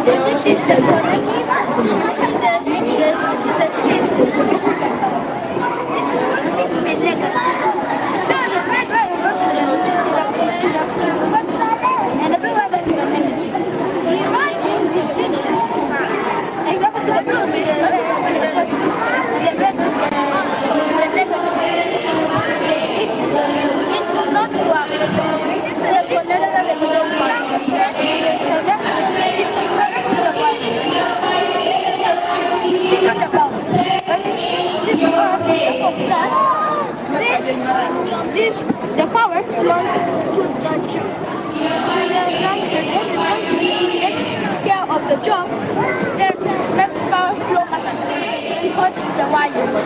This is the slip. This is the legacy. So the red goes to the and the blue one goes to the negative. The right means the switches. And go to the blue to the red to the negative. It will not work. This is the the power belongs to the junction. When the junction takes care of the job, then makes power flow magically because the wires.